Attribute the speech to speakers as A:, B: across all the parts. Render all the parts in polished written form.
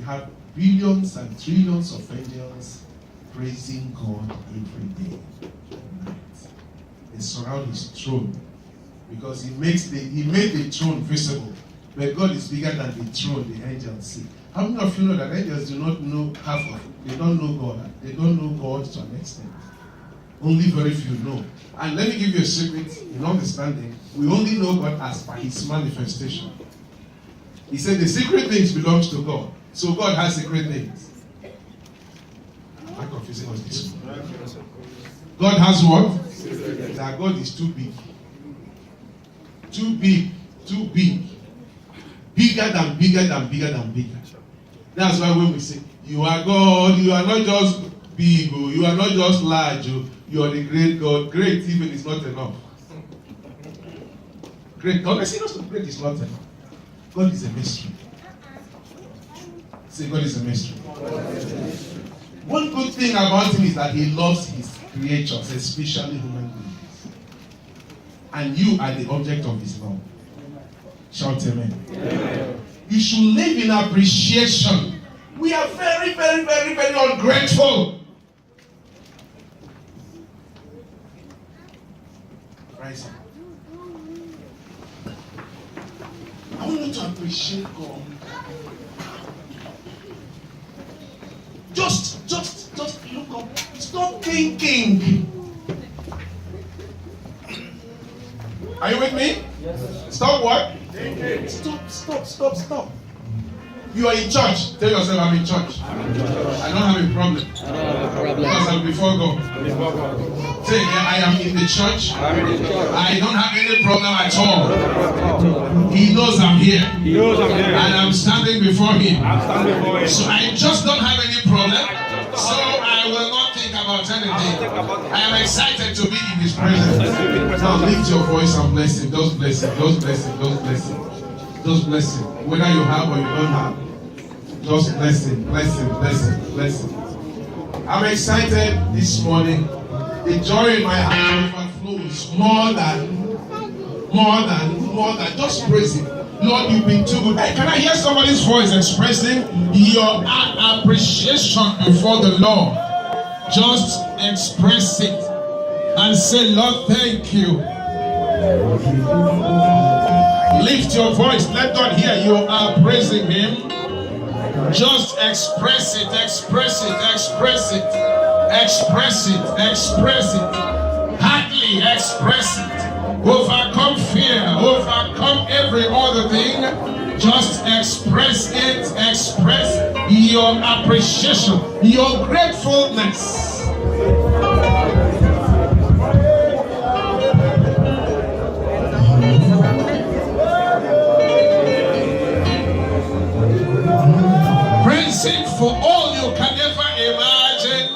A: have billions and trillions of angels praising God every day and night. They surround his throne because he made the throne visible. But God is bigger than the throne the angels see. How many of you know that angels do not know half of it? They don't know God. They don't know God to an extent. Only very few know. And let me give you a secret in understanding. We only know God as by his manifestation. He said the secret things belongs to God. So God has secret things. Am I confusing us this morning? God has what? That God is too big. Too big. Too big. Bigger than bigger than bigger than bigger. That's why when we say, you are God, you are not just big, you are not just large, you are the great God. Great even is not enough. Great God, seriously, great is not enough. God is a mystery. Say, God is a mystery. One good thing about him is that he loves his creatures, especially human beings. And you are the object of his love. Shout amen. Amen. You should live in appreciation. We are very, very, very, very ungrateful. Rise up. I want you to appreciate God. Just look up. Stop thinking. Are you with me? Yes. Stop what? Thinking. Stop. You are in church. Tell yourself, I'm in church. I don't have a problem. Because I'm before God. Say, I am in the church. I don't have any problem at all. He knows I'm here. And I'm standing before him. So I just don't have any problem. So I will not think about anything. I am excited to be in his presence. Now lift your voice and bless him. Just bless him. Just bless him. Just bless him. Just bless him. Whether you have or you don't have. Just bless him. Bless him. Bless him. Bless him. I'm excited this morning. The joy in my heart overflows more than. Just praise him. Lord, you've been too good. Hey, can I hear somebody's voice expressing your appreciation before the Lord? Just express it and say, Lord, thank you. Lift your voice. Let God hear you are praising him. Just express it, express it, express it, express it, express it. Hardly express it. Overcome fear, overcome every other thing. Just express it, express your appreciation, your gratefulness. Praise him for all you can ever imagine.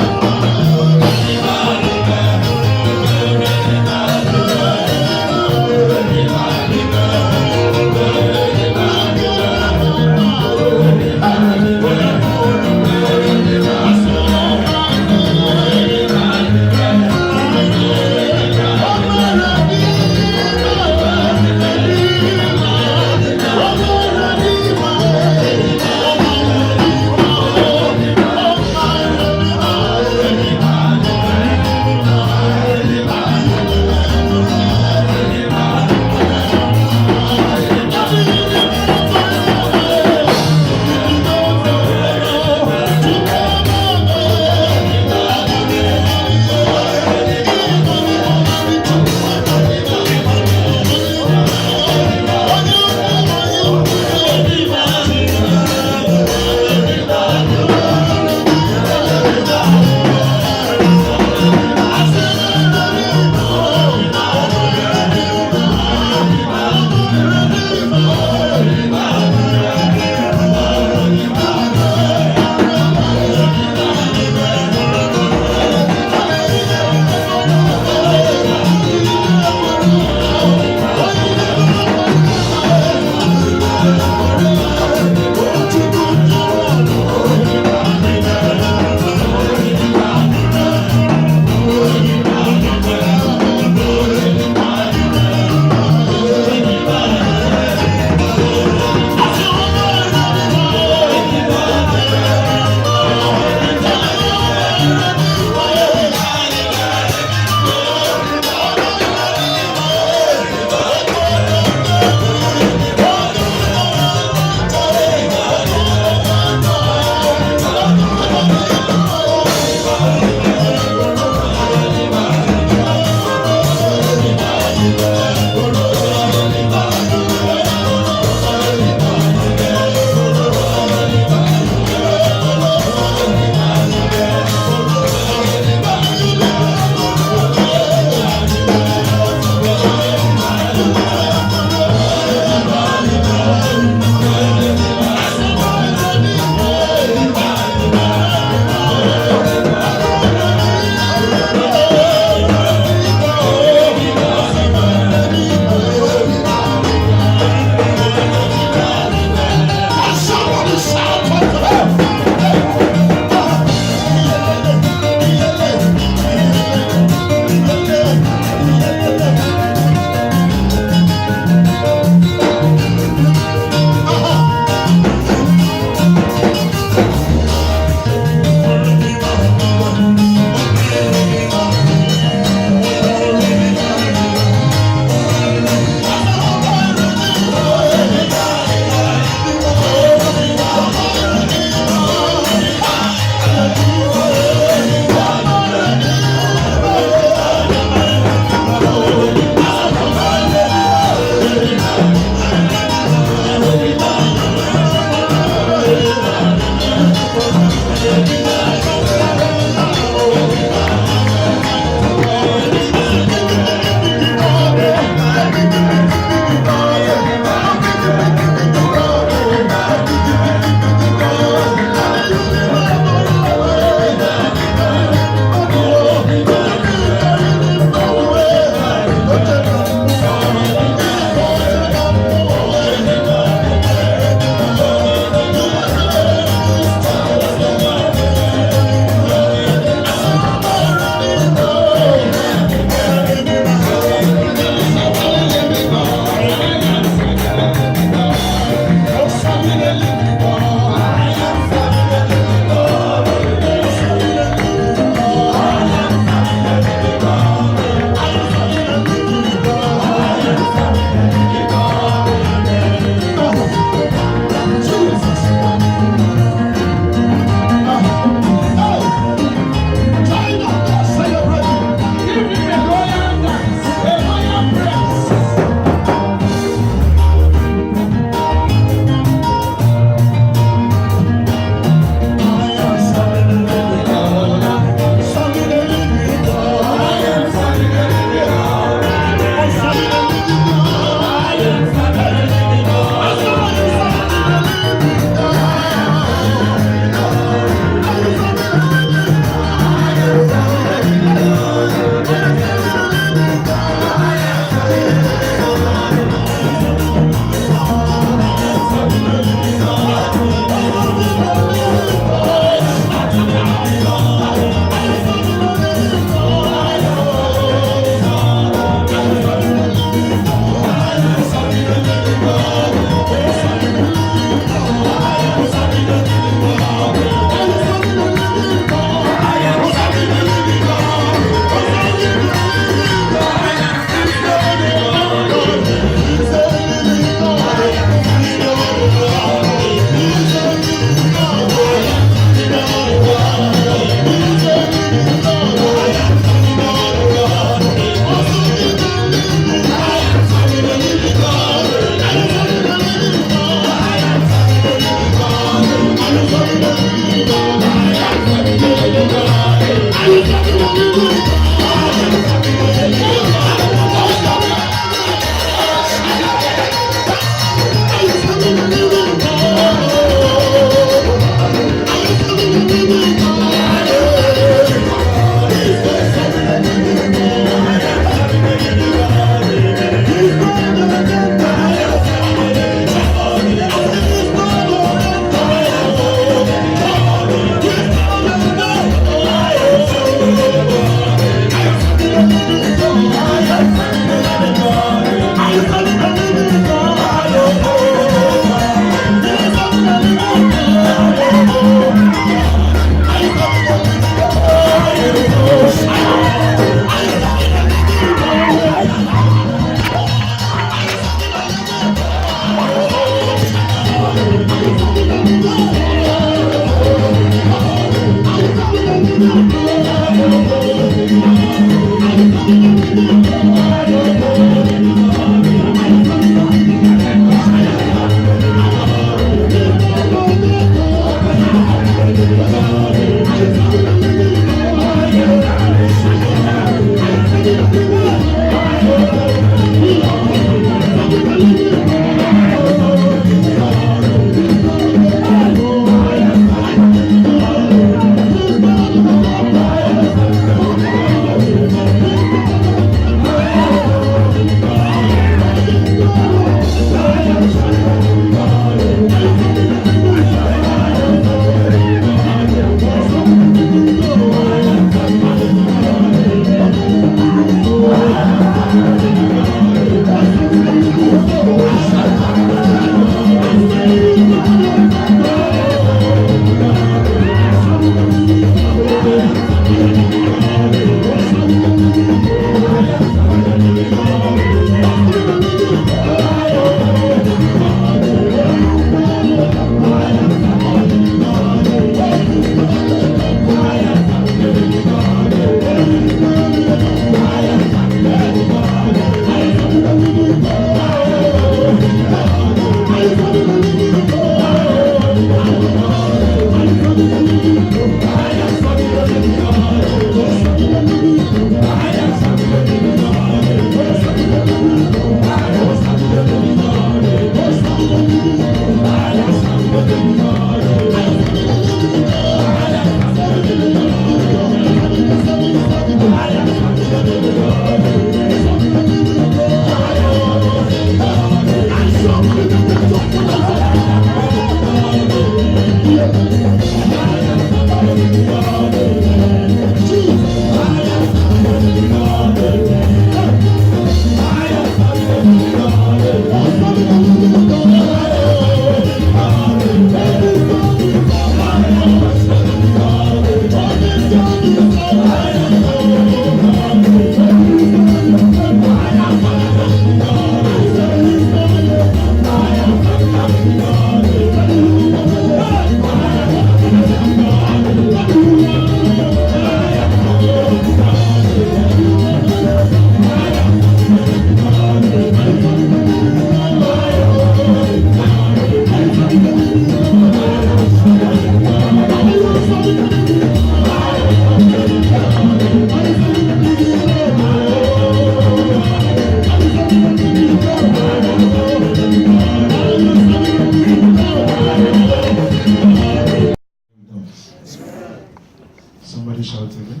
A: Somebody shout amen.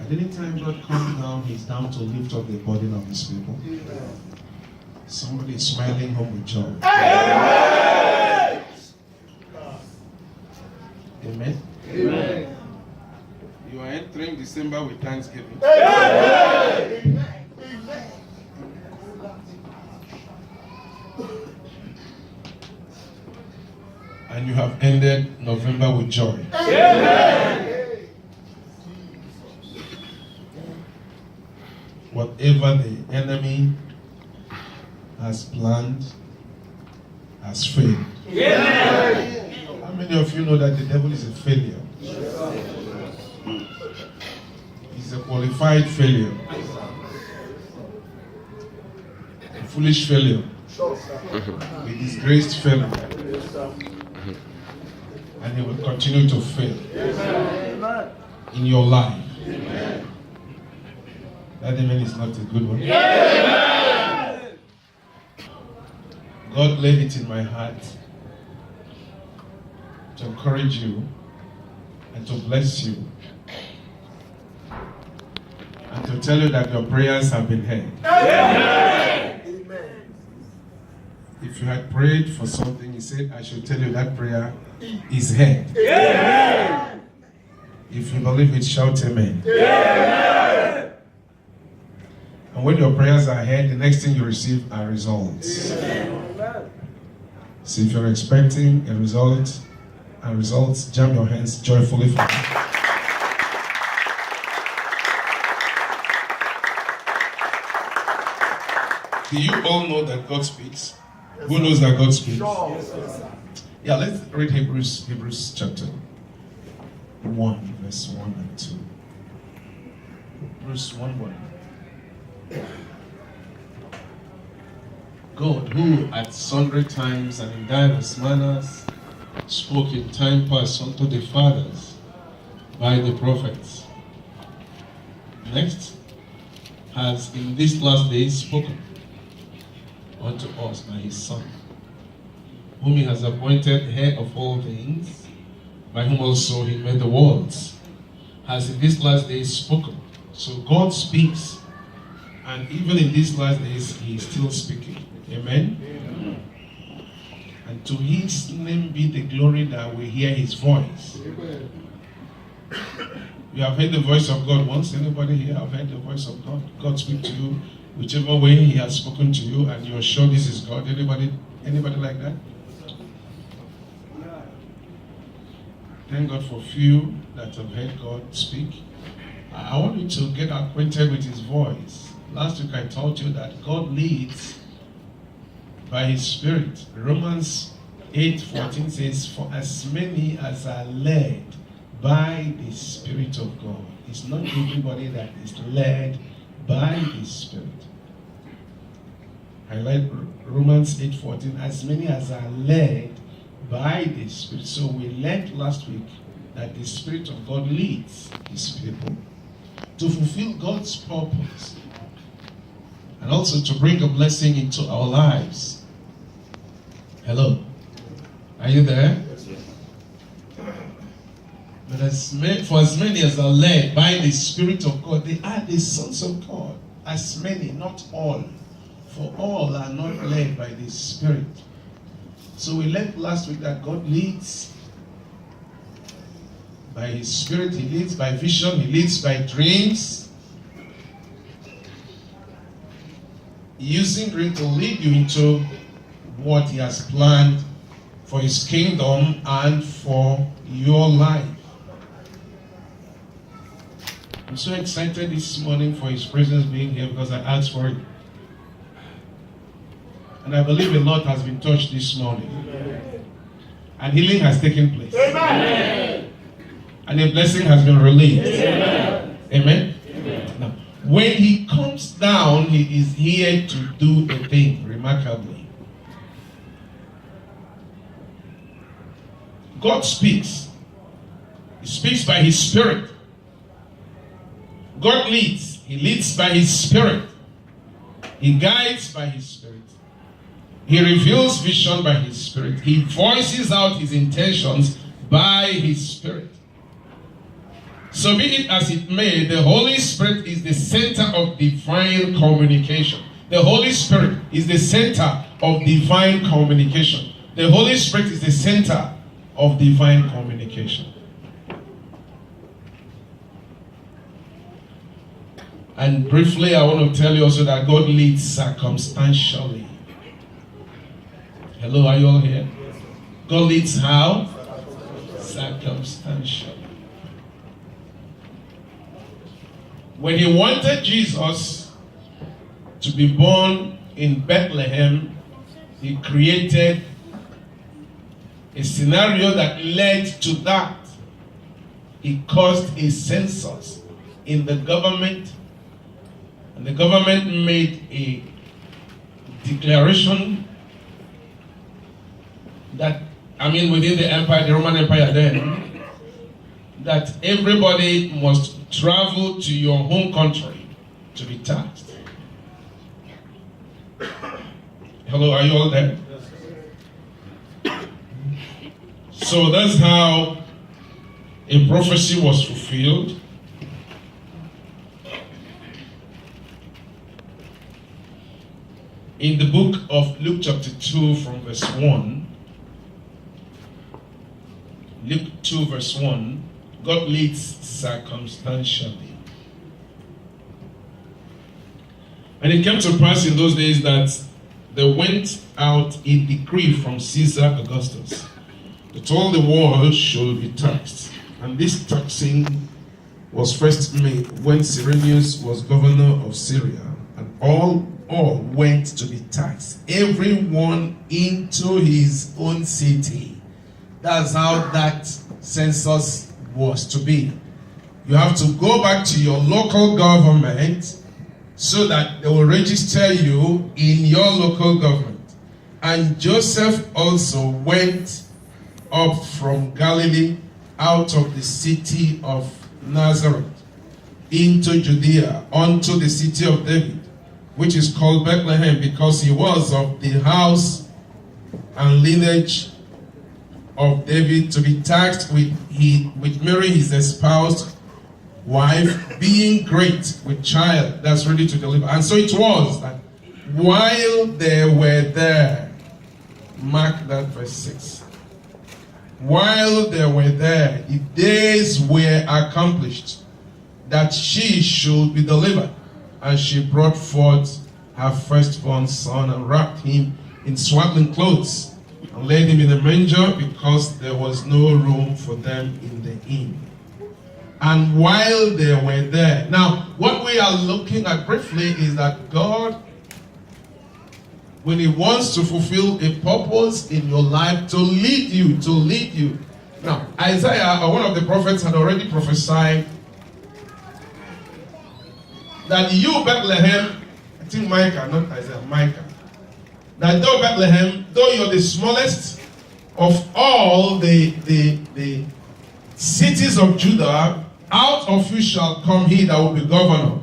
A: At any time God comes down, He's down to lift up the burden of His people. Somebody is smiling home with joy. Amen. Amen. You are entering December with thanksgiving. Amen. And you have ended November with joy. Amen. Whatever the enemy has planned has failed. Amen. How many of you know that the devil is a failure? He's a qualified failure. A foolish failure. A disgraced failure. And he will continue to fail in your life. That amen is not a good one. God laid it in my heart to encourage you and to bless you and to tell you that your prayers have been heard. If you had prayed for something, He said, I should tell you that prayer is heard. Amen. If you believe it, shout amen. Amen. And when your prayers are heard, the next thing you receive are results. Amen. So if you're expecting a result and results, jam your hands joyfully for me. Do you all know that God speaks? Who knows that God speaks? Yeah, let's read Hebrews chapter 1, verse 1 and 2. Hebrews 1:1. God, who at sundry times and in diverse manners spoke in time past unto the fathers by the prophets, next has in these last days spoken unto us by His Son, whom He has appointed heir of all things, by whom also He made the worlds, has in these last days spoken. So God speaks, and even in these last days He is still speaking. Amen? Amen. And to His name be the glory that we hear His voice. Amen. You have heard the voice of God once. Anybody here have heard the voice of God? God speak to you whichever way He has spoken to you, and you're sure this is God. Anybody like that? Thank God for few that have heard God speak. I want you to get acquainted with His voice. Last week I taught you that God leads by His Spirit. Romans 8:14 says, for as many as are led by the Spirit of God. It's not everybody that is led by the Spirit. I like Romans 8:14, as many as are led by the Spirit. So we learned last week that the Spirit of God leads His people to fulfill God's purpose and also to bring a blessing into our lives. Hello. you there? But for as many as are led by the Spirit of God, they are the sons of God. As many, not all. For all are not led by the Spirit. So we learned last week that God leads by His Spirit. He leads by vision. He leads by dreams. Using dream to lead you into what He has planned for His kingdom and for your life. I'm so excited this morning for His presence being here because I asked for it. And I believe a lot has been touched this morning. Amen. And healing has taken place. Amen. And a blessing has been released. Amen. Amen. Amen. Now, when He comes down, He is here to do a thing remarkably. God speaks. He speaks by His Spirit. God leads. He leads by His Spirit. He guides by His Spirit. He reveals vision by His Spirit. He voices out His intentions by His Spirit. So be it as it may, the Holy Spirit is the center of divine communication. The Holy Spirit is the center of divine communication. The Holy Spirit is the center of divine communication. And briefly, I want to tell you also that God leads circumstantially. Hello, are you all here? God leads how? Circumstantially. When He wanted Jesus to be born in Bethlehem, He created a scenario that led to that. He caused a census in the government, and the government made a declaration that, within the empire, the Roman Empire then, that everybody must travel to your home country to be taxed. Hello, are you all there? So that's how a prophecy was fulfilled. In the book of Luke chapter 2 from verse 1, Luke 2 verse 1, God leads circumstantially. And it came to pass in those days that there went out a decree from Caesar Augustus that all the world should be taxed. And this taxing was first made when Cyrenius was governor of Syria, and all went to be taxed, everyone into his own city. That's how that census was to be. You have to go back to your local government so that they will register you in your local government. And Joseph also went up from Galilee out of the city of Nazareth into Judea unto the city of David, which is called Bethlehem, because he was of the house and lineage of David, to be taxed with Mary his espoused wife, being great with child that's ready to deliver. And so it was that while they were there, mark that verse 6. While they were there, the days were accomplished that she should be delivered. And she brought forth her firstborn son and wrapped him in swaddling clothes and laid him in a manger, because there was no room for them in the inn. And while they were there. Now, what we are looking at briefly is that God, when He wants to fulfill a purpose in your life, to lead you. Now, Isaiah, one of the prophets, had already prophesied that you, Bethlehem, I think Micah, not Isaiah, Micah, that though Bethlehem, though you're the smallest of all the cities of Judah, out of you shall come he that will be governor.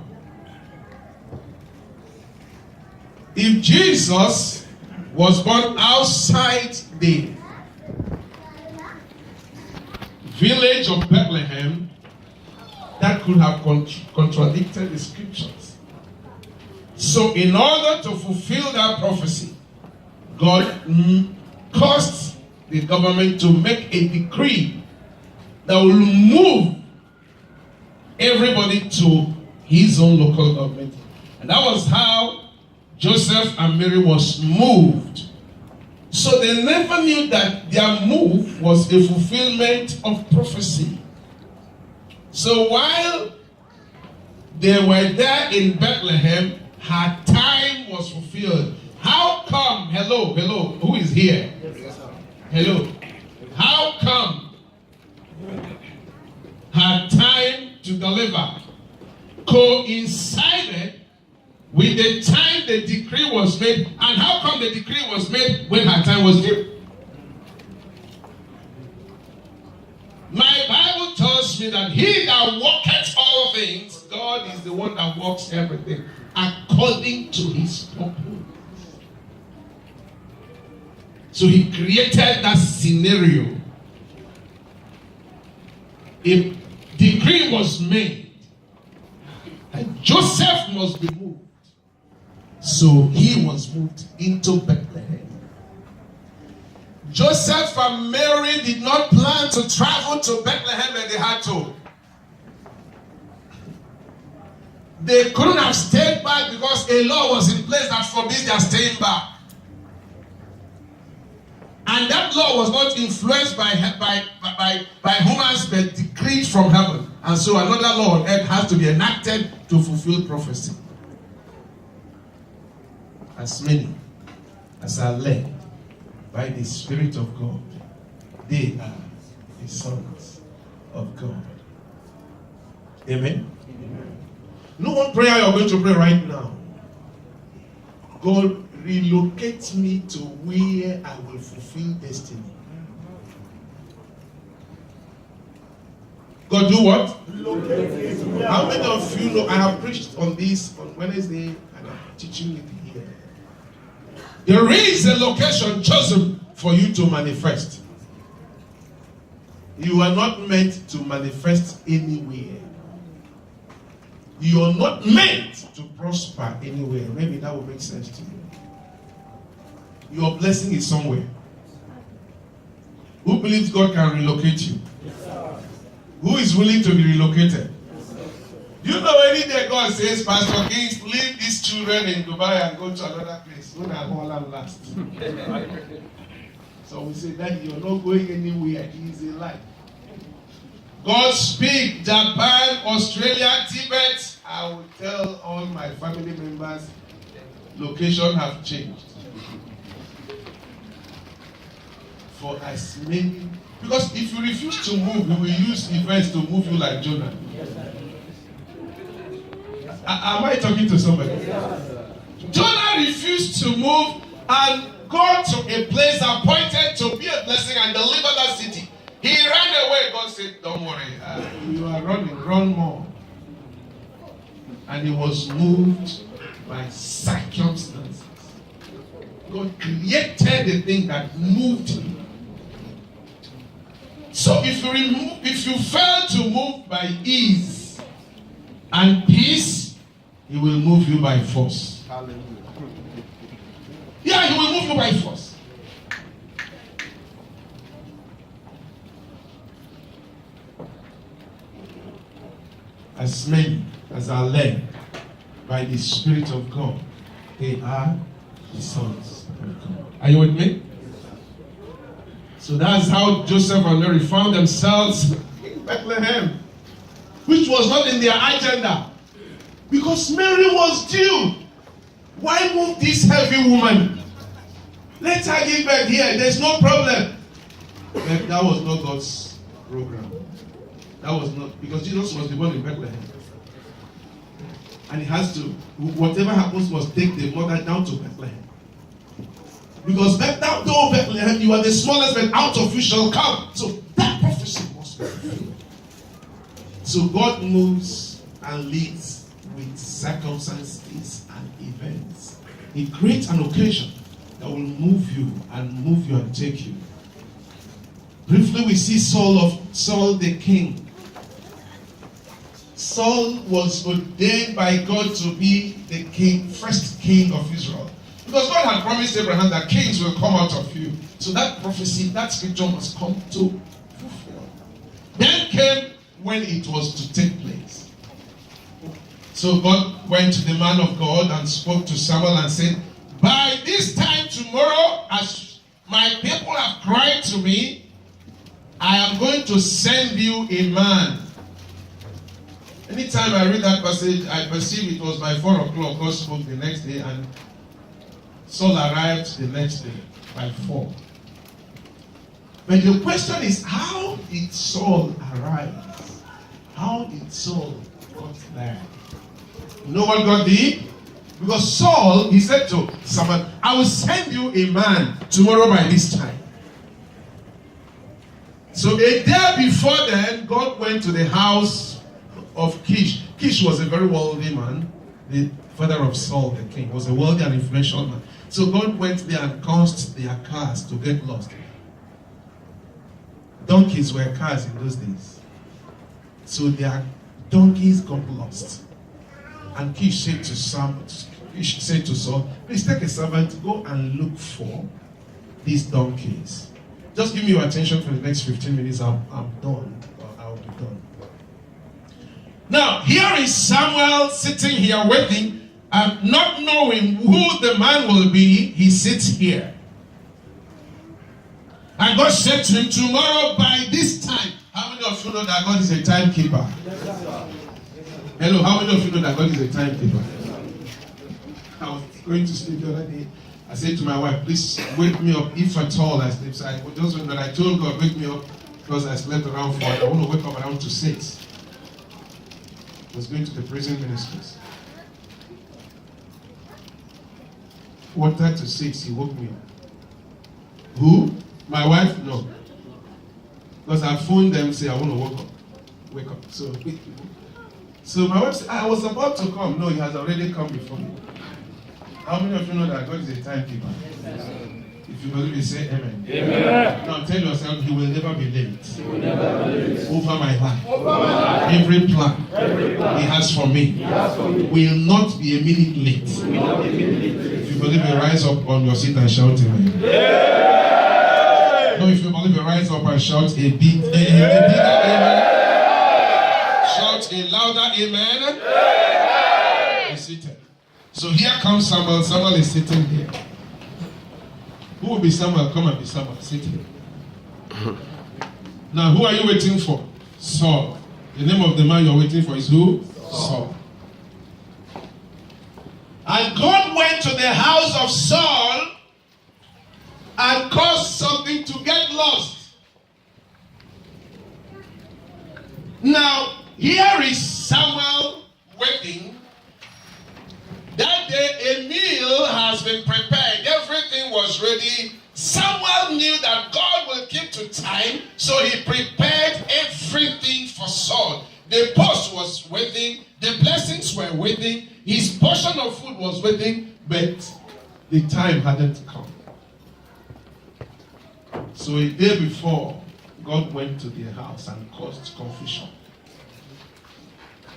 A: If Jesus was born outside the village of Bethlehem that could have contradicted the scriptures. So in order to fulfill that prophecy, God caused the government to make a decree that will move everybody to his own local government. And that was how Joseph and Mary was moved. So they never knew that their move was a fulfillment of prophecy. So while they were there in Bethlehem, her time was fulfilled. How come? Hello, who is here? Hello. How come her time to deliver coincided with the time the decree was made? And how come the decree was made when her time was due? My Bible tells me that he that worketh all things, God is the one that works everything according to his purpose. So he created that scenario. A decree was made and Joseph must be moved. So he was moved into Bethlehem. Joseph and Mary did not plan to travel to Bethlehem and they had to. They couldn't have stayed back because a law was in place that forbids their staying back. And that law was not influenced by humans but decreed from heaven. And so another law on earth has to be enacted to fulfill prophecy. As many as are led by the Spirit of God, they are the sons of God. Amen? Amen. No one prayer you're going to pray right now. God, relocate me to where I will fulfill destiny. God, do what? How many of you know I have preached on this on Wednesday and I'm teaching it here? There is a location chosen for you to manifest. You are not meant to manifest anywhere. You are not meant to prosper anywhere. Maybe that will make sense to you. Your blessing is somewhere. Who believes God can relocate you? Yes, who is willing to be relocated? Yes, do you know any day God says, Pastor Kings, leave these children in Dubai and go to another place? When I hold last. So we say, Daddy, you're not going anywhere. He is alive. God speak, Japan, Australia, Tibet. I will tell all my family members, location have changed. For as many, because if you refuse to move, we will use events to move you like Jonah. Am I talking to somebody? Jonah refused to move and go to a place appointed to be a blessing and deliver that city. He ran away. God said, don't worry, you are running, run more. And he was moved by circumstances. God created the thing that moved him. So if you fail to move by ease and peace, he will move you by force. Hallelujah. Yeah, he will move you by force. As many as are led by the Spirit of God, they are the sons of God. Are you with me? So that's how Joseph and Mary found themselves in Bethlehem, which was not in their agenda. Because Mary was due. Why move this heavy woman? Let her give birth here. There's no problem. But that was not God's program. That was not, because Jesus was the one in Bethlehem. And he has to, whatever happens, must take the mother down to Bethlehem. Because though Bethlehem, you are the smallest, but out of you shall come. So that prophecy must be fulfilled. So God moves and leads with circumstances and events. He creates an occasion that will move you and take you. Briefly, we see Saul of Saul the king. Saul was ordained by God to be the king, first king of Israel. Because God had promised Abraham that kings will come out of you. So that prophecy, that scripture must come to fulfill. Then came when it was to take place. So God went to the man of God and spoke to Samuel and said, by this time tomorrow, as my people have cried to me, I am going to send you a man. Anytime I read that passage, I perceive it was by 4 o'clock. God spoke the next day, and Saul arrived the next day by 4. But the question is, how did Saul arrive? How did Saul got there? You know what God did? Because Saul, he said to Samuel, I will send you a man tomorrow by this time. So a day before then, God went to the house of Kish. Kish was a very wealthy man. The father of Saul, the king, was a wealthy and influential man. So God went there and caused their cars to get lost. Donkeys were cars in those days. So their donkeys got lost. And Kish said to Saul, please take a servant, go and look for these donkeys. Just give me your attention for the next 15 minutes. I'm done. I'll be done. Now, here is Samuel sitting here waiting, and not knowing who the man will be, he sits here. And God said to him, tomorrow by this time. How many of you know that God is a timekeeper? Hello, how many of you know that God is a timekeeper? I was going to sleep the other day. I said to my wife, please wake me up if at all I sleep. So I told God, wake me up because I slept around 4. I want to wake up around to 6. I was going to the prison ministries. 4:30 to 6, he woke me up. Who? My wife? No. Because I phoned them, say I want to wake up. So my wife said, I was about to come. No, he has already come before me. How many of you know that God is a timekeeper? If you believe it, say amen. Amen. Now tell yourself, he will never be late. Over my life. Every plan he has for me will not be a minute late. If you believe it, rise up on your seat and shout amen. No, if you believe it, rise up and shout a big amen. Shout a louder amen. Be seated. So here comes Samuel. Samuel is sitting here. Who will be Samuel? Come and be Samuel. Sit here. Now, who are you waiting for? Saul. The name of the man you're waiting for is who? Saul. And God went to the house of Saul and caused something to get lost. Now, here is Samuel waiting. That day, a meal has been prepared. Everything was ready. Samuel knew that God will keep to time, so he prepared everything for Saul. The post was waiting. The blessings were waiting. His portion of food was waiting, but the time hadn't come. So a day before, God went to their house and caused confusion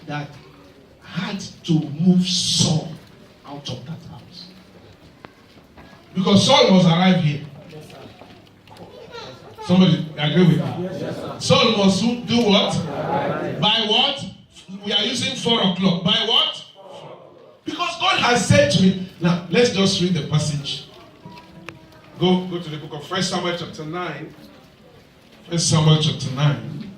A: that had to move Saul out of that house. Because Saul must arrive here. Somebody agree with me? Saul must do what? By what? We are using 4 o'clock. By what? Because God has said to me. Now, let's just read the passage. Go to the book of 1 Samuel chapter 9. 1 Samuel chapter 9.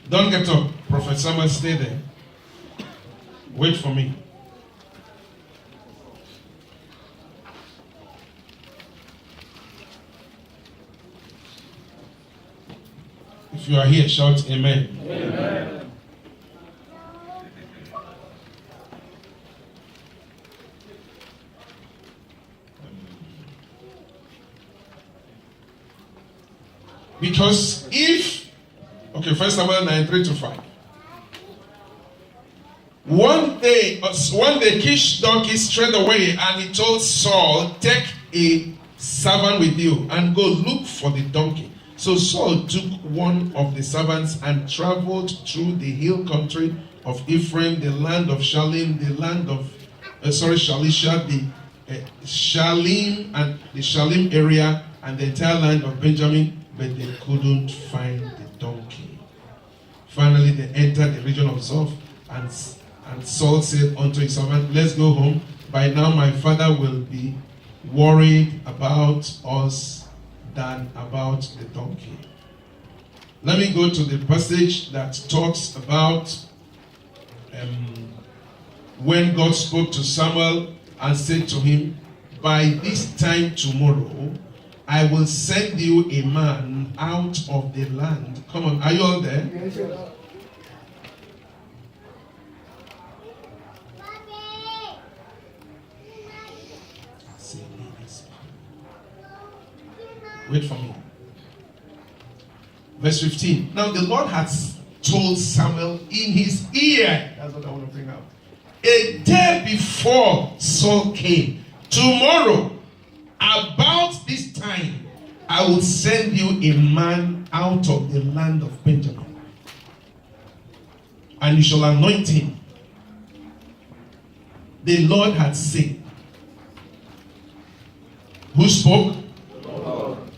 A: Don't get up, Prophet Samuel, stay there. Wait for me. If you are here, shout amen. Amen. Because if, okay, 1 Samuel 9, 3-5. One day Kish donkey strayed away, and he told Saul, take a servant with you, and go look for the donkey. So Saul took one of the servants and traveled through the hill country of Ephraim, the land of Shalim, the land of Shalisha, the Shalim and the Shalim area, and the entire land of Benjamin, but they couldn't find the donkey. Finally, they entered the region of Zoph, and Saul said unto his servant, let's go home. By now my father will be worried about us than about the donkey. Let me go to the passage that talks about when God spoke to Samuel and said to him, by this time tomorrow, I will send you a man out of the land. Come on, are you all there?
B: Yes, sir.
A: Wait for me. Verse 15. Now the Lord has told Samuel in his ear. That's what I want to bring out. A day before Saul came, tomorrow, about this time, I will send you a man out of the land of Benjamin, and you shall anoint him. The Lord had said. Who spoke?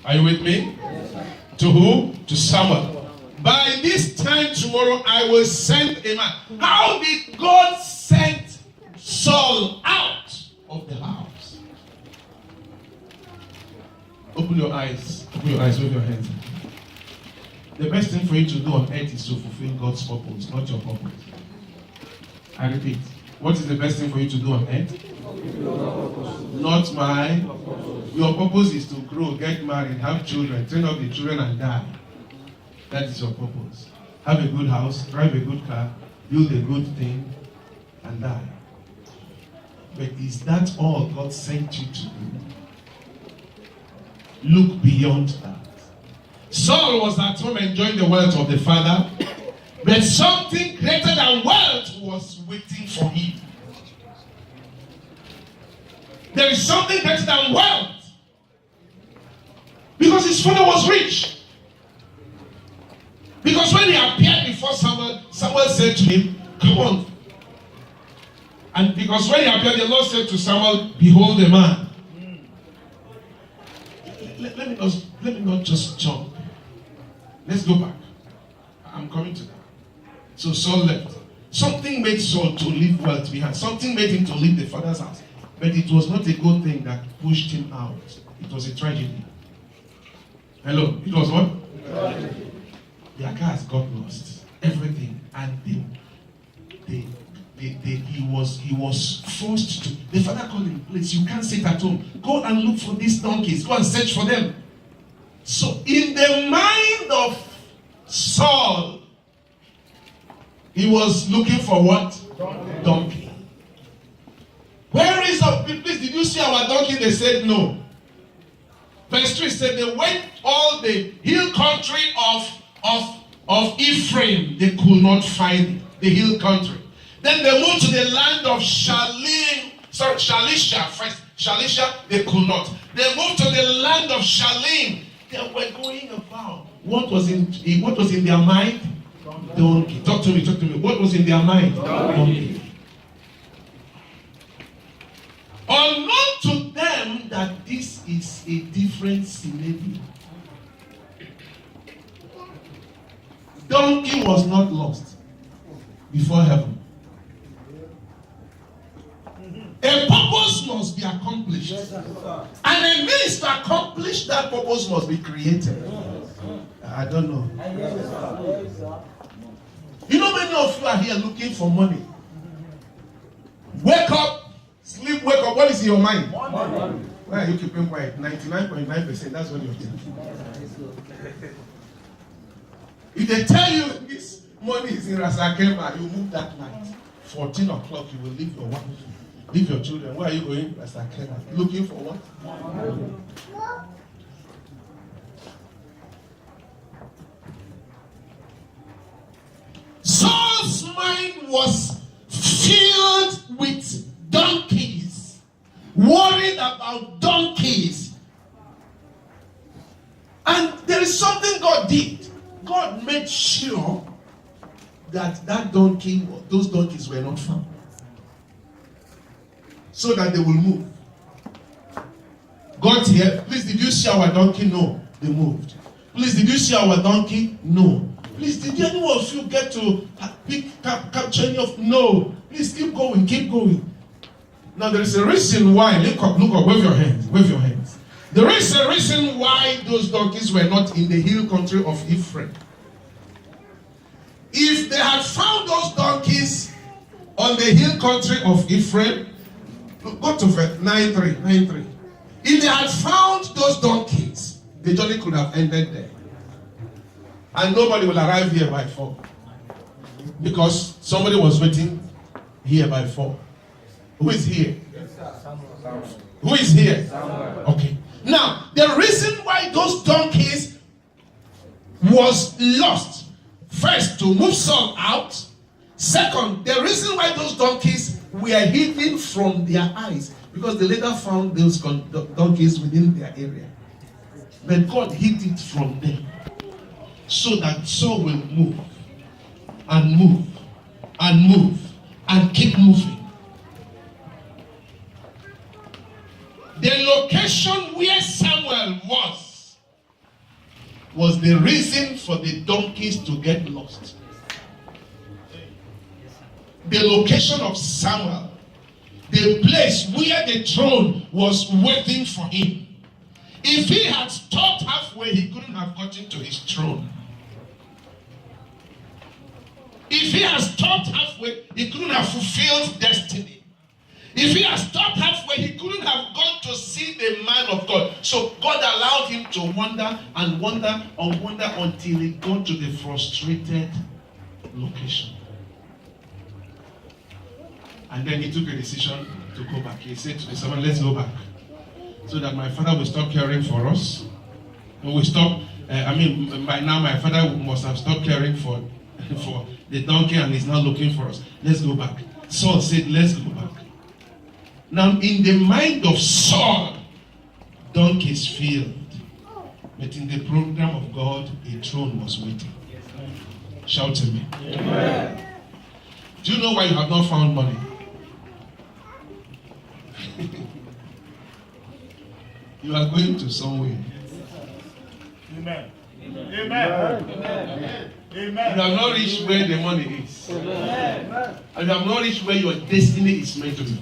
A: Are you with me?
B: Yes,
A: to who? To Samuel. By this time tomorrow I will send a man. How did God send Saul out of the house? Open your eyes. Open your eyes, wave your hands. The best thing for you to do on earth is to fulfill God's purpose, not your purpose. I repeat. What is the best thing for you to do on earth? Not my. Your purpose is to grow, get married, have children, train up the children and die. That is your purpose. Have a good house, drive a good car, build a good thing, and die. But is that all God sent you to do? Look beyond that. Saul was at home enjoying the wealth of the father, but something greater than wealth was waiting for him. There is something greater than wealth. Because his father was rich. Because when he appeared before Samuel, Samuel said to him, come on. And because when he appeared, the Lord said to Samuel, behold the man. Let me not just jump. Let's go back. I'm coming to that. So Saul left. Something made Saul to leave wealth behind. Something made him to leave the father's house. But it was not a good thing that pushed him out. It was a tragedy. Hello? It was what? Tragedy. Their cars got lost. Everything. And he was forced to. The father called him, please, you can't sit at home. Go and look for these donkeys. Go and search for them. So in the mind of Saul, he was looking for what? Donkey. Where is our, please, did you see our donkey? They said no. Verse 3 said they went all the hill country of Ephraim. They could not find the hill country. Then they moved to the land of Shalisha first. Shalisha, they could not. They moved to the land of Shalim. They were going about. What was in their mind? Donkey. Talk to me. What was in their mind? Donkey. Unknown to them that this is a different scenario. Donkey was not lost before heaven. A purpose must be accomplished. And a means to accomplish that purpose must be created. I don't know. You know, many of you are here looking for money. Wake up, sleep, wake up. What is in your mind? Money. Why are you keeping quiet? 99.9%, that's what you're thinking. If they tell you this money is in Rasakema, you move that night. 14 o'clock, you will leave your wife. Leave your children. Where are you going? Rasakema. Looking for what? Saul's mind was filled with donkeys, worried about donkeys. And there is something God did. God made sure that those donkeys were not found, so that they will move. God here, please, did you see our donkey? No, they moved. Please, did you see our donkey? No. Please, did any of you get to capture any of? No. Please keep going, keep going. Now there is a reason why. Look up, wave your hands, wave your hands. There is a reason why those donkeys were not in the hill country of Ephraim. If they had found those donkeys on the hill country of Ephraim, go to verse 9:3. If they had found those donkeys, the journey could have ended there. And nobody will arrive here by 4. Because somebody was waiting here by 4. Who is here? Who is here? Okay. Now, the reason why those donkeys was lost, first, to move Saul out. Second, the reason why those donkeys were hidden from their eyes, because they later found those donkeys within their area. But God hid it from them, so that Saul will move and move and move and keep moving. The location where Samuel was the reason for the donkeys to get lost. The location of Samuel, the place where the throne was waiting for him. If he had stopped halfway, he couldn't have gotten to his throne. If he had stopped halfway, he couldn't have fulfilled destiny. If he had stopped halfway, he couldn't have gone to see the man of God. So God allowed him to wander and wander and wander until he got to the frustrated location. And then he took a decision to go back. He said to the servant, let's go back, so that my father will stop caring for us. And we stop, by now my father must have stopped caring for the donkey and is now looking for us. Let's go back. Saul said, let's go back. Now, in the mind of Saul, donkeys failed. But in the program of God, a throne was waiting. Shout to me. Amen. Do you know why you have not found money? You are going to somewhere.
B: Amen. Amen. Amen.
A: You have not reached where the money is. Amen. And you have not reached where your destiny is meant to be.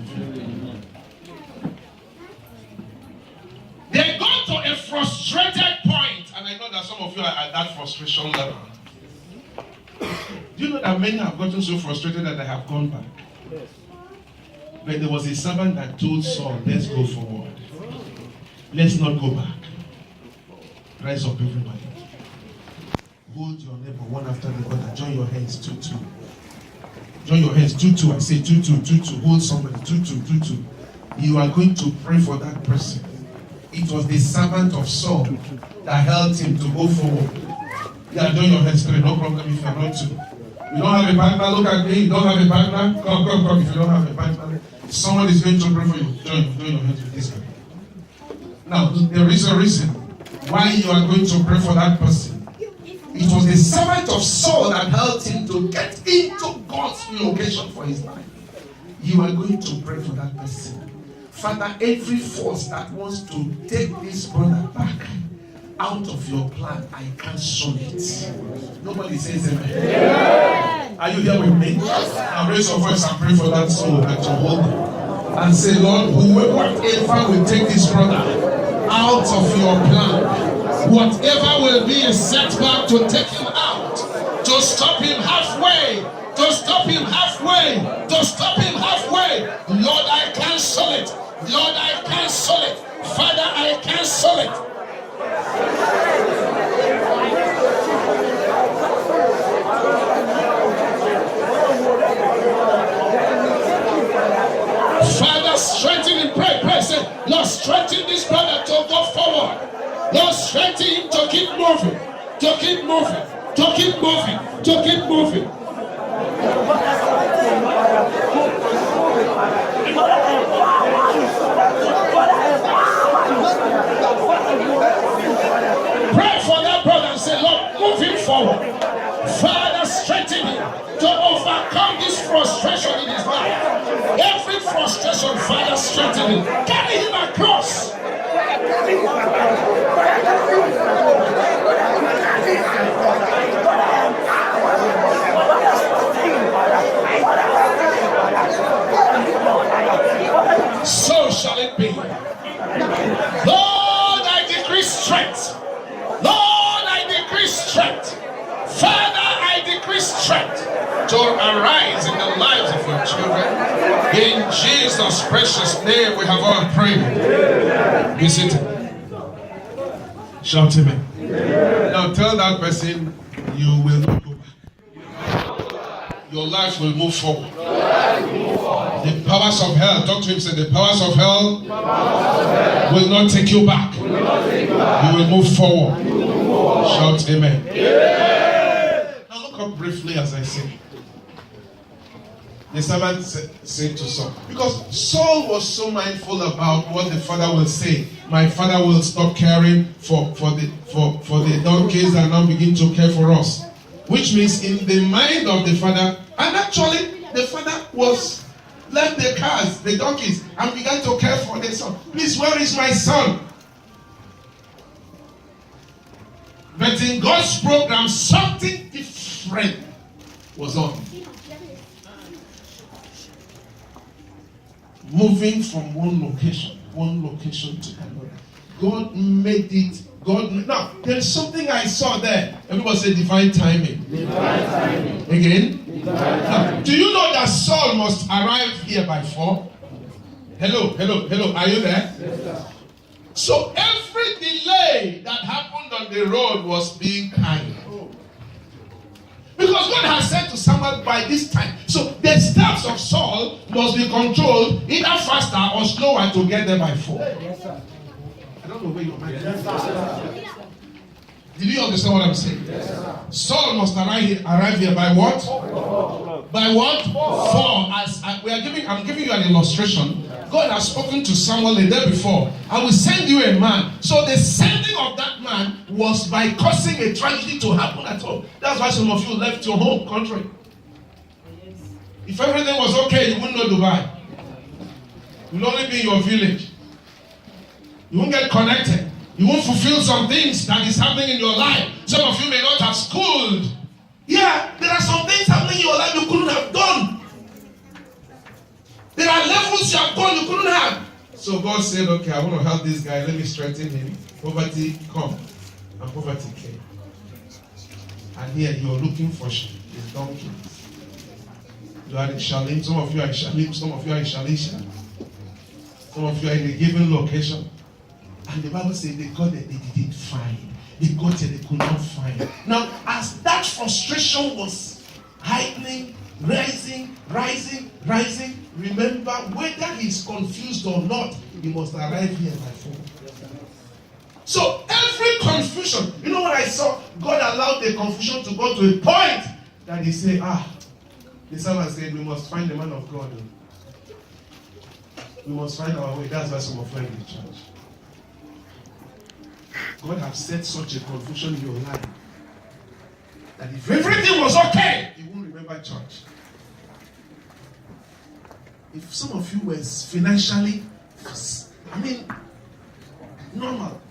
A: They got to a frustrated point, and I know that some of you are at that frustration level. Do you know that many have gotten so frustrated that they have gone back? Yes. But there was a servant that told Saul, let's go forward. Let's not go back. Rise up, everybody. Hold your neighbor one after the other. Join your hands, 2-2. Join your hands, 2-2. I say 2-2, 2-2. Hold somebody, 2-2, 2-2. You are going to pray for that person. It was the servant of Saul that helped him to go forward. Yeah, join your hands, 3. No problem if you're not 2. You don't have a partner, look at me. You don't have a partner? Come. If you don't have a partner, someone is going to pray for you. Join your hands with this guy. Now, there is a reason why you are going to pray for that person. It was the servant of Saul that helped him to get into God's location for his life. You are going to pray for that person. Father, every force that wants to take this brother back out of your plan, I cancel it. Nobody says amen. Yeah. Are you here with me? Yes. Now raise your voice and pray for that soul that you're holding. And say, Lord, whoever will take this brother out of your plan, whatever will be a setback to take him out, to stop him halfway, to stop him halfway, to stop him halfway, Lord, I cancel it. Lord, I cancel it. Father, I cancel it. Father, strengthen him. Pray. Say, Lord, strengthen this brother to go forward. Lord, strengthen him to keep moving. To keep moving. To keep moving. To keep moving. Pray
B: Lord, I decree strength. Lord, I decree strength. Father, I decree strength to arise in the lives of your children. In Jesus' precious name, we have all prayed. Be seated. Shout amen.
A: Now tell that person, you will not go back. Your life will move forward. The powers of hell, talk to him, say, the powers of hell will not take you back. You will move forward. Shout amen. Now look up briefly as I say. The servant said to Saul, because Saul was so mindful about what the father will say. My father will stop caring for the donkeys and now begin to care for us. Which means in the mind of the father, and actually the father was left the cars, the donkeys, and began to care for the son. Please, where is my son? But in God's program, something different was on. Moving from one location to another. God made it. Now, there's something I saw there. Everybody say divine timing. Divine timing. Again? Divine timing. Now, do you know that Saul must arrive here by 4? Hello. Are you there? Yes, sir. So every delay that happened on the road was being kind. Because God has said to Samuel by this time. So the steps of Saul must be controlled either faster or slower to get there by 4. Yes, sir. I don't know where your mind is. Yes, sir. Did you understand what I'm saying? Yes, sir. Saul must arrive here by what? 4. By what? 4. As I'm giving you an illustration. God has spoken to Samuel the day before. I will send you a man. So the sending of that man was by causing a tragedy to happen at home. That's why some of you left your home country. If everything was okay, you wouldn't know Dubai. You would only be in your village. You won't get connected. You won't fulfill some things that is happening in your life. Some of you may not have schooled. Yeah, there are some things happening in your life you couldn't have done. There are levels you have gone you couldn't have. So God said, okay, I want to help this guy. Let me strengthen him. Poverty come. And poverty came. And here you're looking for his donkeys. You are in Shalim. Some of you are in Shalim. Some of you are in Shalisha. Some of you are in a given location. And the Bible says they got there, they didn't find. They got there, they could not find. Now, as that frustration was heightening, rising, remember, whether he's confused or not, he must arrive here by 4. So every confusion, you know what I saw? God allowed the confusion to go to a point that he said, the servant said, we must find the man of God. We must find our way. That's why some of you are in the church. God has set such a confusion in your life that if everything was okay, you won't remember church. If some of you were financially, normal,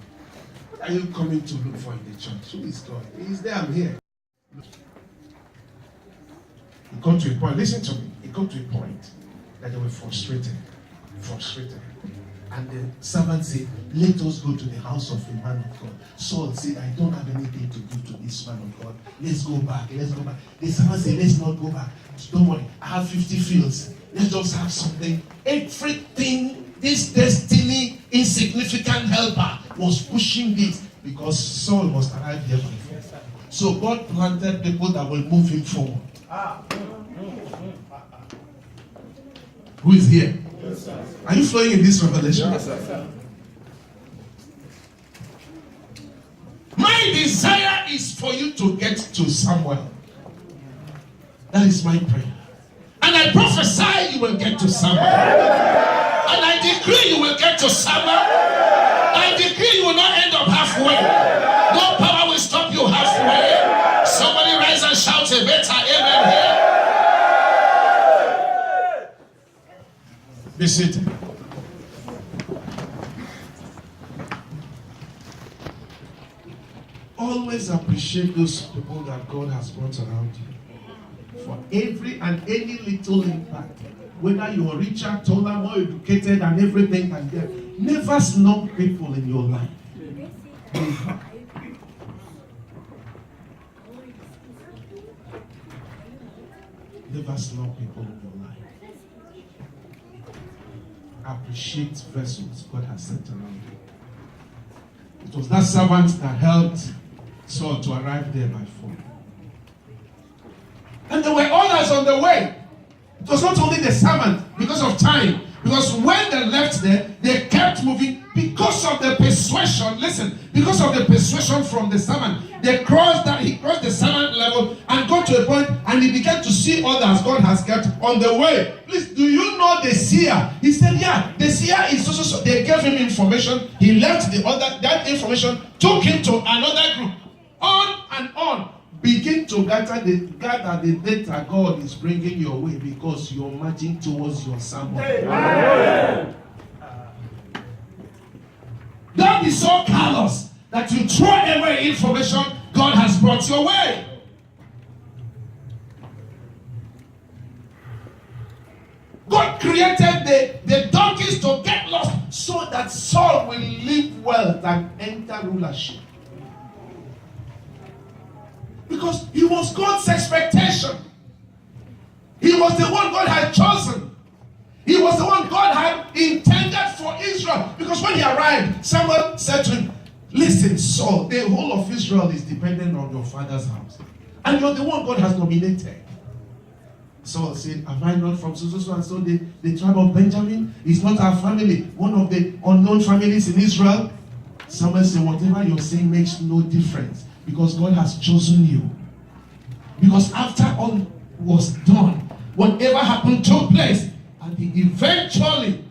A: what are you coming to look for in the church? Who is God? He is there, I'm here. It got to a point, listen to me, it got to a point that they were frustrated. And the servant said, let us go to the house of the man of God. Saul said, I don't have anything to do to this man of God. Let's go back. The servant said, let's not go back. Don't worry, I have 50 fields. Let's just have something. Everything, this destiny, insignificant helper was pushing this because Saul must arrive here by 4. So God planted people that will move him forward. Who is here? Yes, sir. Are you flowing in this revelation? Yes, sir. My desire is for you to get to somewhere. That is my prayer. And I prophesy you will get to somewhere. And I decree you will get to somewhere. I decree you will not end up halfway. No power will stop you halfway. Somebody rise and shout a better amen here. Be seated. Always appreciate those people that God has brought around you. For every and any little impact. Whether you are richer, taller, more educated and everything and them. Never snub people in your life. Never. Never snub people in your life. Appreciate vessels God has sent around you. It was that servant that helped Saul to arrive there by 4. And there were others on the way. It was not only the servant because of time. Because when they left there, they kept moving because of the persuasion. Listen, because of the persuasion from the servant. He crossed the servant level and got to a point and he began to see others God has kept on the way. Please, do you know the seer? He said, yeah, the seer is also. They gave him information. He left that information, took him to another group. On and on. Begin to gather the data God is bringing your way because you're marching towards your sermon. Don't be so callous that you throw away information God has brought your way. God created the donkeys to get lost so that Saul will live well and enter rulership. Because he was God's expectation. He was the one God had chosen. He was the one God had intended for Israel. Because when he arrived, someone said to him, listen, Saul, the whole of Israel is dependent on your father's house. And you're the one God has nominated. Saul said, am I not from so and so, the tribe of Benjamin? Is not our family one of the unknown families in Israel? Someone said, whatever you're saying makes no difference. Because God has chosen you. Because after all was done, whatever happened took place. And he eventually,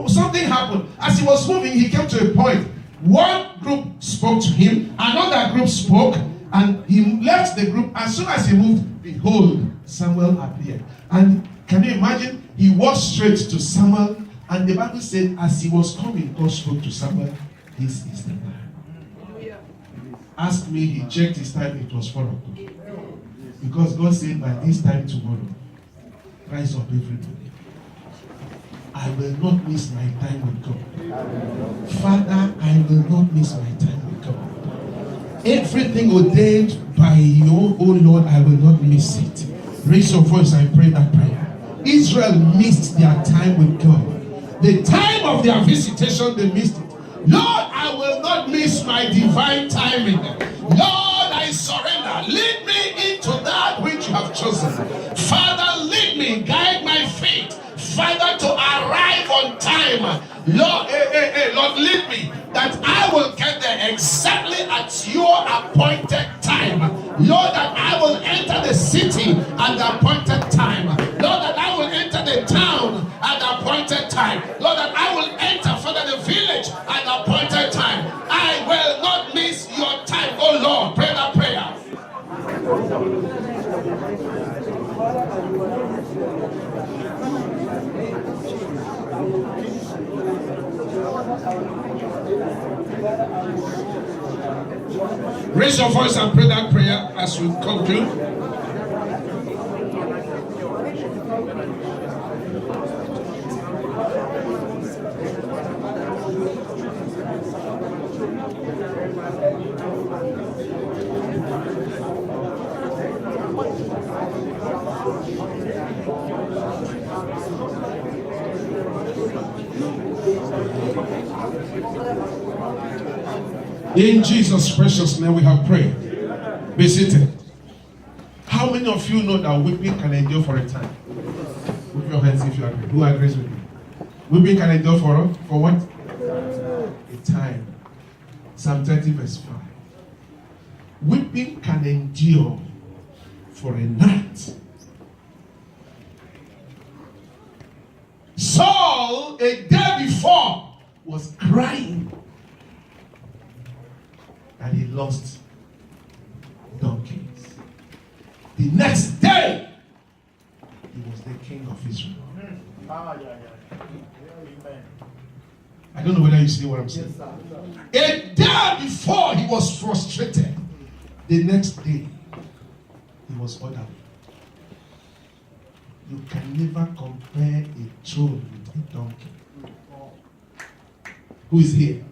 A: something happened. As he was moving, he came to a point. One group spoke to him, another group spoke, and he left the group. As soon as he moved, behold, Samuel appeared. And can you imagine? He walked straight to Samuel, and the Bible said, as he was coming, God spoke to Samuel, this is the man. Ask me, he checked his time, it was 4 o'clock. Because God said, by this time tomorrow, rise up everybody. I will not miss my time with God. Father, I will not miss my time with God. Everything ordained by you, oh Lord, I will not miss it. Raise your voice and pray that prayer. Israel missed their time with God. The time of their visitation, they missed it. Lord, I will not miss my divine timing. Lord, I surrender. Lead me into that which you have chosen. Father, lead me, guide my feet. Father, to arrive on time. Lord, Lord, lead me that I will get there exactly at your appointed time. Lord, that I will enter the city at the appointed time. Lord, that I will enter the town at the appointed time. Lord, that I will enter further the village at the appointed time. I will not miss your time. Oh Lord, pray that prayer. Raise your voice and pray that prayer as we conclude. In Jesus' precious name we have prayed. Be seated. How many of you know that weeping can endure for a time? Put your hands if you agree. Who agrees with me? Weeping can endure for what? A time. Psalm 30 verse 5. Weeping can endure for a night. Saul, a day before, was crying. And he lost donkeys. The next day, he was the king of Israel. I don't know whether you see what I'm saying. A day before, he was frustrated. The next day, he was ordered. You can never compare a throne with a donkey. who is here.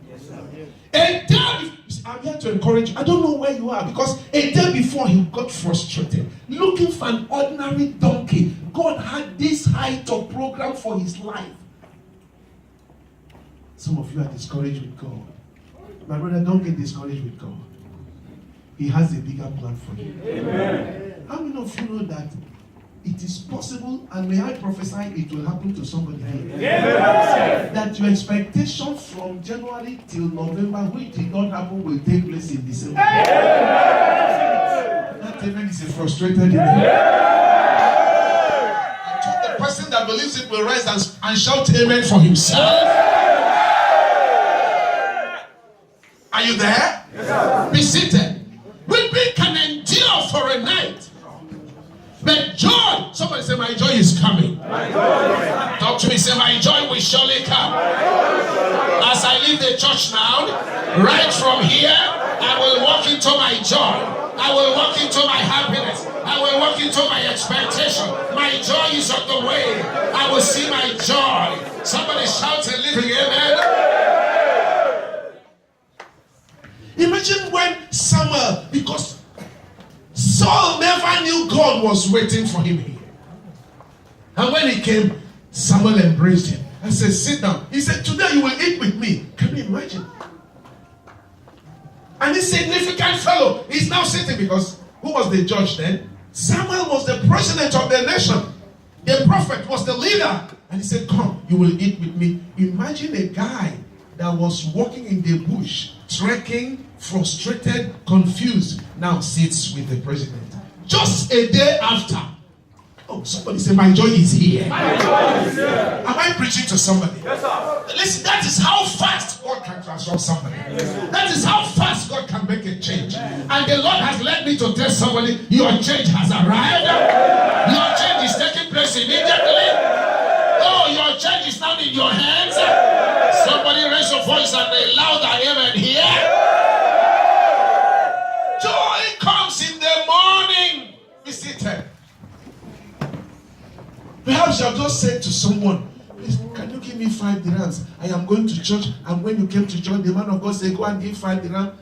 A: A day, I'm here to encourage you. I don't know where you are, because a day before he got frustrated, looking for an ordinary donkey. God had this height of program for his life. Some of you are discouraged with God. My brother, don't get discouraged with God. He has a bigger plan for you. Amen. How many of you know that it is possible, and may I prophesy it will happen to somebody here? Yes. That your expectation from January till November, which did not happen, will take place in December. Yes. That amen is a frustrated amen. I told the person that believes it will rise and shout amen for himself. Are you there? Yes. Be seated. Weeping can endure for a night, but joy, somebody say, my joy is coming. Talk to me, say, my joy will surely come. As I leave the church now, right from here, I will walk into my joy. I will walk into my happiness. I will walk into my expectation. My joy is on the way. I will see my joy. Somebody shout a living amen. Imagine when Samuel, because Saul never knew God was waiting for him here. And when he came, Samuel embraced him and said, sit down. He said, today you will eat with me. Can you imagine? And this significant fellow is now sitting, because who was the judge then? Samuel was the president of the nation. The prophet was the leader. And he said, come, you will eat with me. Imagine a guy that was walking in the bush, trekking, frustrated, confused, now sits with the president. Just a day after. Oh, somebody say, my joy is here. My joy is here. Am I preaching to somebody? Yes, sir. Listen, that is how fast God can transform somebody. Yes, that is how fast God can make a change. And the Lord has led me to tell somebody, your change has arrived. Your change is taking place immediately. Oh, your change is now in your hands. Somebody raise your voice and a louder amen here. Joy comes in the morning. Be seated. Perhaps you have just said to someone, please, can you give me 5 dirhams? I am going to church, and when you came to church, the man of God said, go and give 5 dirhams.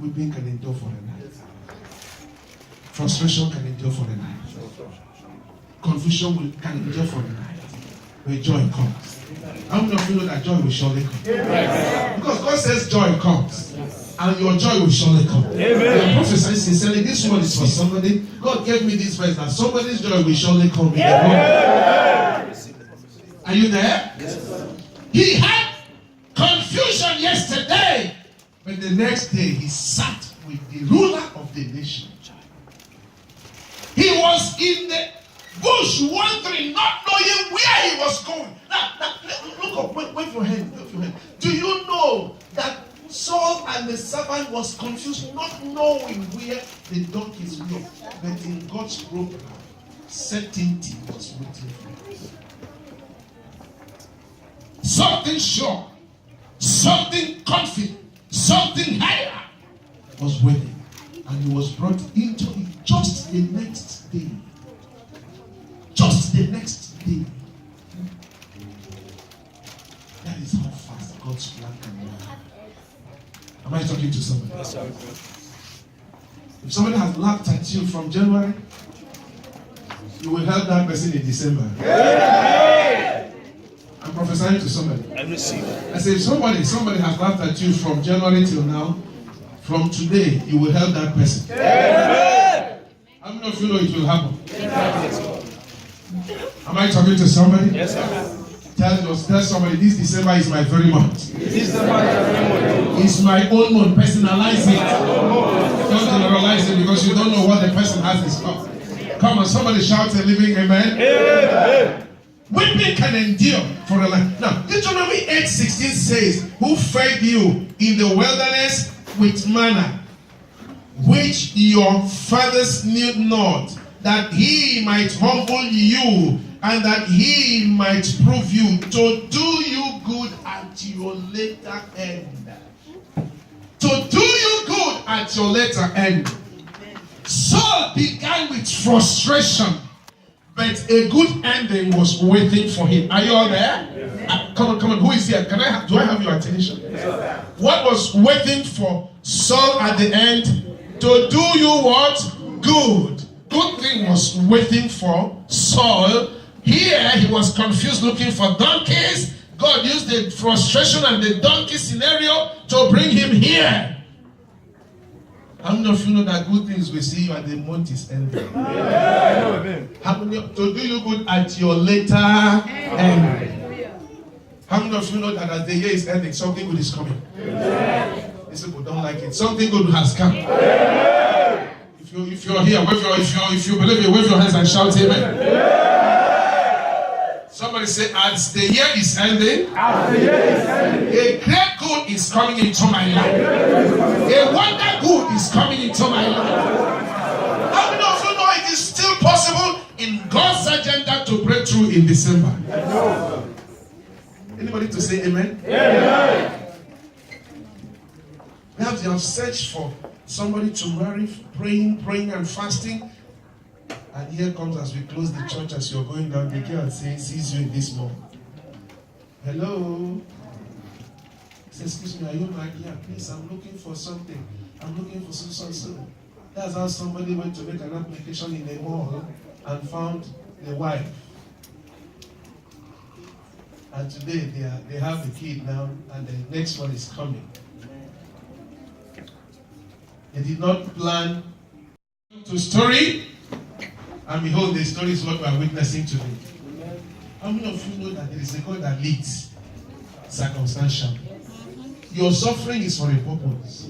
A: Weeping can endure for a night. Frustration can endure for a night. Confusion can endure for a night. But joy comes. How many of you know that joy will surely come? Amen. Because God says joy comes. And your joy will surely come. Amen. I prophesy sincerely, this word is for somebody. God gave me this verse that somebody's joy will surely come in the morning. Are you there? Yes. He had confusion yesterday, but the next day he sat with the ruler of the nation. He was in the bush wandering, not knowing where he was going. Now look up, wave your hand, wave your hand. Do you know that Saul and the servant was confused, not knowing where the donkeys were, but in God's program, certainty was waiting for him. Something sure, something confident, something higher was waiting, and he was brought into it just the next day. Just the next day. That is how fast God's plan can move. Am I talking to somebody? Yes, sir. If somebody has laughed at you from January, you will help that person in December. Yeah. I'm prophesying to somebody. I receive it. I say, if somebody has laughed at you from January till now, from today, you will help that person. Yeah. How many of you know it will happen? Yes. Am I talking to somebody? Yes, sir. Tell somebody, this December is my very month. It's my own month. Personalize it. Don't generalize it, because you don't know what the person has in stock. Come on, somebody shout a living amen. Amen. Weeping can endure for a life. Now, Deuteronomy 8:16 says, who fed you in the wilderness with manna, which your fathers knew not, that he might humble you, and that he might prove you, to do you good at your later end. To do you good at your later end. Saul began with frustration,
B: But a good ending was waiting for him. Are you all there? Come on. Who is here? Do I have your attention? What was waiting for Saul at the end? To do you what? Good. Good thing was waiting for Saul. Here he was confused looking for donkeys. God used the frustration and the donkey scenario to bring him here. How many of you know that good things will see you at the month is ending? How many to do you good at your later end? How many of you know that as the year is ending, something good is coming? These people don't like it. Something good has come. If you're here, if you believe it, wave your hands and shout amen. Somebody say, as the year is ending, a great good is coming into my life. A wonder good is coming into my life. How many of you know it is still possible in God's agenda to break through in December? Anybody to say amen? Amen. We have searched for somebody to marry, praying and fasting. And here comes, as we close the church, as you're going down, the girl says, sees you in this moment. Hello? Says, excuse me, are you married? Yeah, please, I'm looking for something. I'm looking for so. That's how somebody went to make an application in a mall and found the wife. And today they have a kid now, and the next one is coming. They did not plan to story. And behold, the story is what we are witnessing today. How many of you know that there is a God that leads circumstantially? Your suffering is for a purpose.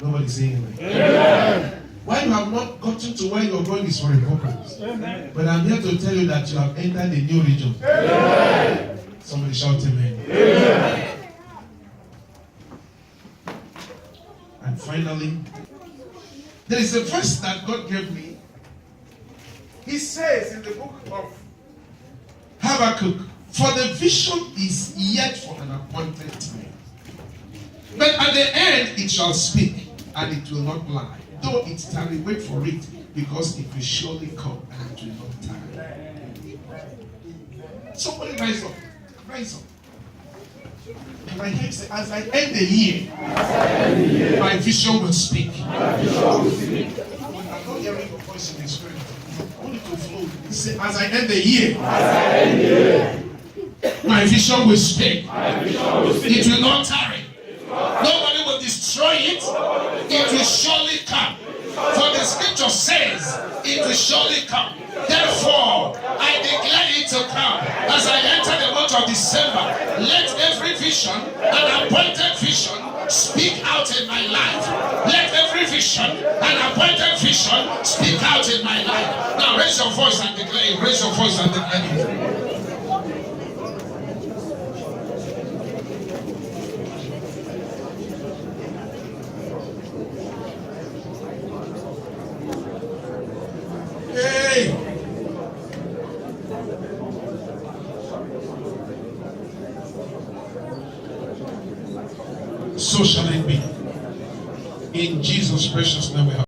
B: Nobody saying amen. Amen. Why you have not gotten to where you're going is for a purpose. Amen. But I'm here to tell you that you have entered a new region. Amen. Somebody shout amen. Amen. And finally, there is a verse that God gave me. He says in the book of Habakkuk, for the vision is yet for an appointed time. But at the end it shall speak, and it will not lie. Though it tarry, wait for it, because it will surely come, and it will not tarry. Somebody rise up. Rise up. And I hear say, as I end the year, my vision will speak. I'm not hearing your voice in the spirit. Only to flow. He said, as I end the year, my vision will speak. It will not tarry. Nobody will destroy it. It will surely come. For the scripture says, it will surely come. Therefore, I declare it to come. As I enter the month of December, let every vision, an appointed vision, speak out in my life. Let every vision, an appointed vision, speak out in my life. Now raise your voice and declare it. Raise your voice and declare it. Hey! So shall it be. In Jesus' precious name we have.